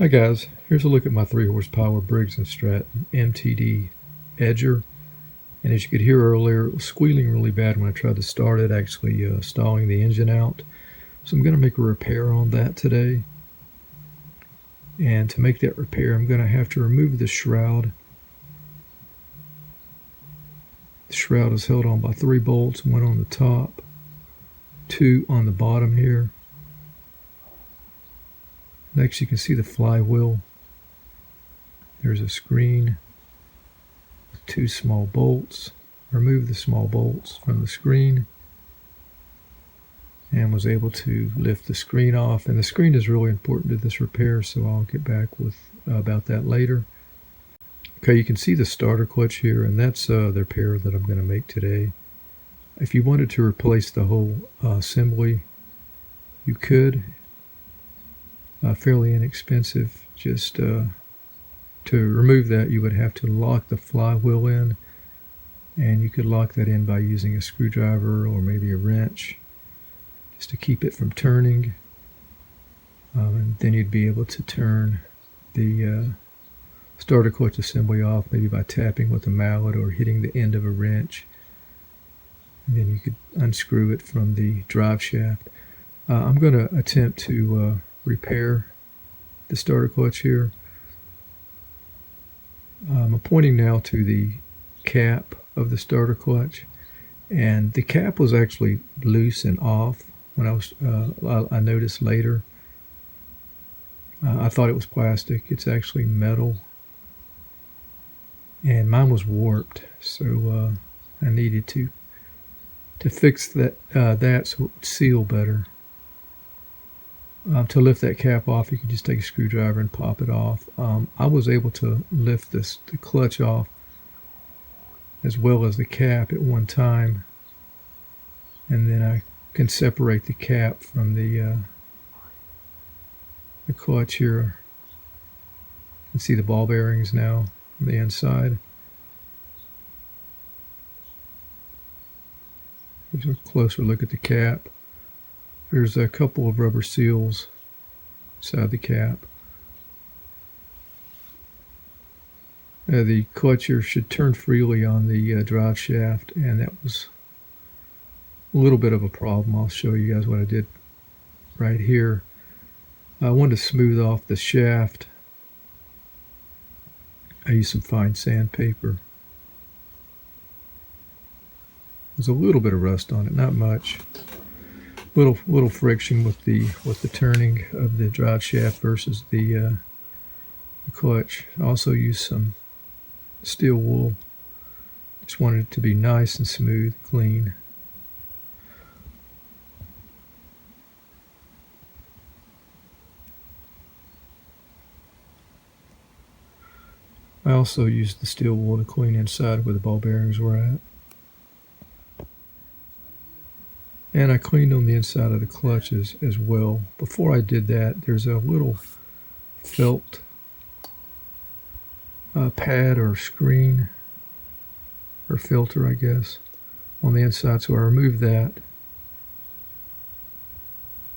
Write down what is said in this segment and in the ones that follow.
Hi guys, here's a look at my 3 horsepower Briggs and Stratton MTD EDGER. And as you could hear earlier, it was squealing really bad when I tried to start it, actually stalling the engine out. So I'm going to make a repair on that today. And to make that repair, I'm going to have to remove the shroud. The shroud is held on by 3 bolts, 1 on the top, 2 on the bottom here. Next, you can see the flywheel. There's a screen with 2 small bolts. Remove the small bolts from the screen and was able to lift the screen off. And the screen is really important to this repair, so I'll get back with about that later. Okay, you can see the starter clutch here, and that's the repair that I'm going to make today. If you wanted to replace the whole assembly, you could. Fairly inexpensive. Just to remove that, you would have to lock the flywheel in, and you could lock that in by using a screwdriver or maybe a wrench just to keep it from turning. And then you'd be able to turn the starter clutch assembly off, maybe by tapping with a mallet or hitting the end of a wrench. And then you could unscrew it from the drive shaft. I'm going to attempt to repair the starter clutch here. I'm pointing now to the cap of the starter clutch, and the cap was actually loose and off when I noticed later. I thought it was plastic. It's actually metal, and mine was warped, so I needed to fix that so it would seal better. To lift that cap off, you can just take a screwdriver and pop it off. I was able to lift the clutch off as well as the cap at one time, and then I can separate the cap from the clutch here. You can see the ball bearings now on the inside. Here's a closer look at the cap. There's a couple of rubber seals inside the cap. The clutch here should turn freely on the drive shaft, and that was a little bit of a problem. I'll show you guys what I did right here. I wanted to smooth off the shaft. I used some fine sandpaper. There's a little bit of rust on it, not much. Little friction with the turning of the drive shaft versus the clutch. I also used some steel wool. Just wanted it to be nice and smooth, clean. I also used the steel wool to clean inside where the ball bearings were at. And I cleaned on the inside of the clutches as well. Before I did that, there's a little felt pad or screen or filter, I guess, on the inside. So I removed that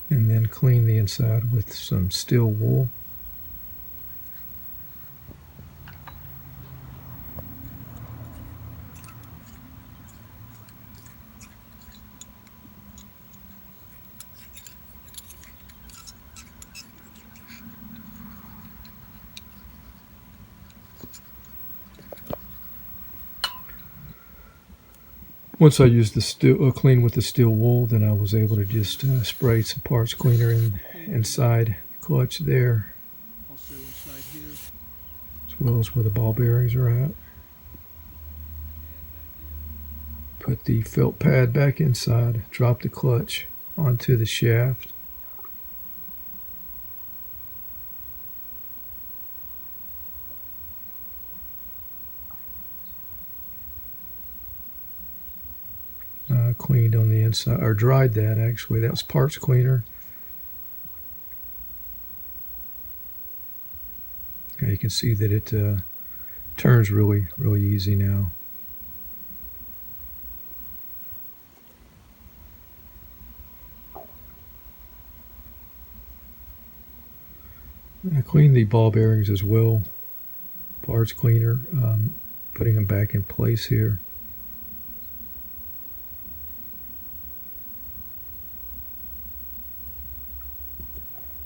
and then cleaned the inside with some steel wool. Once I used the steel, clean with the steel wool, then I was able to just spray some parts cleaner inside the clutch there. inside here, as well as where the ball bearings are at. Put the felt pad back inside, drop the clutch onto the shaft. Cleaned on the inside, or dried that actually. That was parts cleaner. Okay, you can see that it turns really easy now. I cleaned the ball bearings as well. Parts cleaner, putting them back in place here.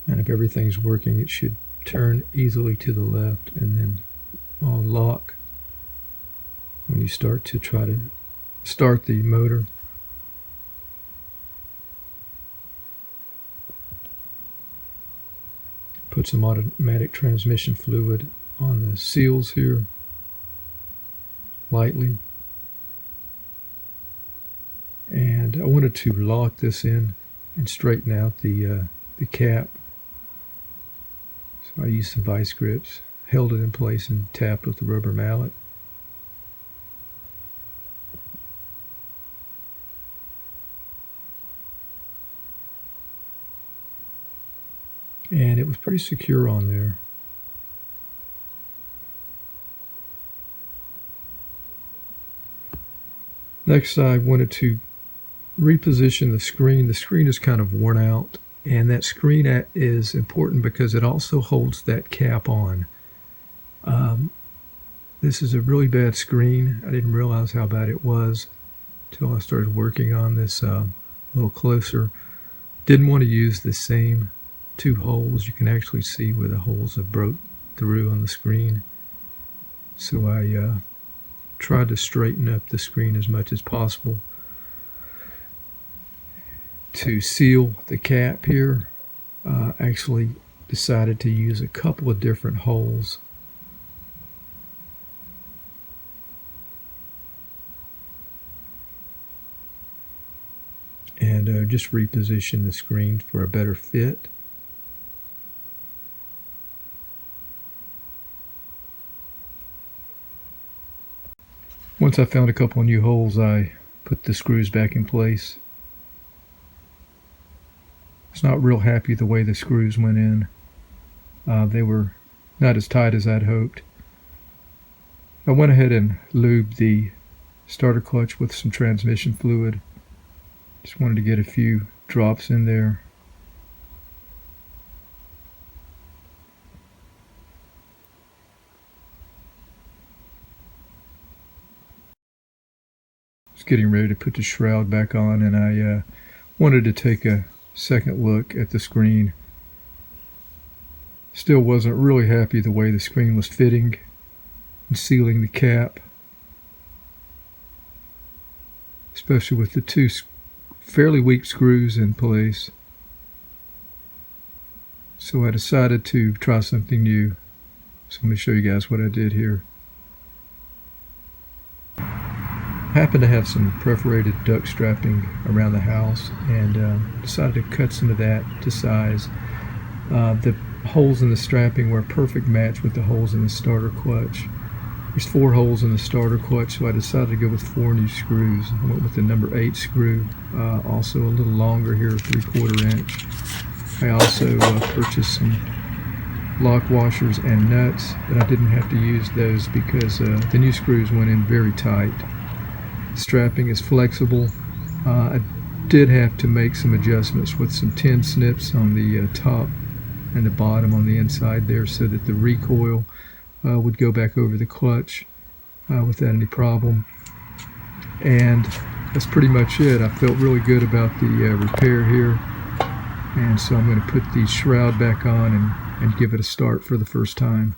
And if everything's working, it should turn easily to the left and then lock when you start to try to start the motor. Put some automatic transmission fluid on the seals here, lightly. And I wanted to lock this in and straighten out the cap. I used some vice grips, held it in place, and tapped with the rubber mallet. And it was pretty secure on there. Next, I wanted to reposition the screen. The screen is kind of worn out. And that screen is important because it also holds that cap on. This is a really bad screen. I didn't realize how bad it was until I started working on this a little closer. Didn't want to use the same two holes. You can actually see where the holes have broke through on the screen. So I tried to straighten up the screen as much as possible. To seal the cap here, actually decided to use a couple of different holes. And just reposition the screen for a better fit. Once I found a couple of new holes, I put the screws back in place. I was not real happy the way the screws went in. They were not as tight as I'd hoped. I went ahead and lubed the starter clutch with some transmission fluid. Just wanted to get a few drops in there. Just getting ready to put the shroud back on, and I wanted to take a second look at the screen. Still wasn't really happy the way the screen was fitting and sealing the cap, especially with the two fairly weak screws in place. So I decided to try something new. So let me show you guys what I did here. I happened to have some perforated duct strapping around the house, and decided to cut some of that to size. The holes in the strapping were a perfect match with the holes in the starter clutch. There's 4 holes in the starter clutch, so I decided to go with 4 new screws. I went with the number 8 screw, also a little longer here, 3/4 inch. I also purchased some lock washers and nuts, but I didn't have to use those because the new screws went in very tight. Strapping is flexible. I did have to make some adjustments with some tin snips on the top and the bottom on the inside there, so that the recoil would go back over the clutch without any problem. And that's pretty much it. I felt really good about the repair here, and so I'm going to put the shroud back on and give it a start for the first time.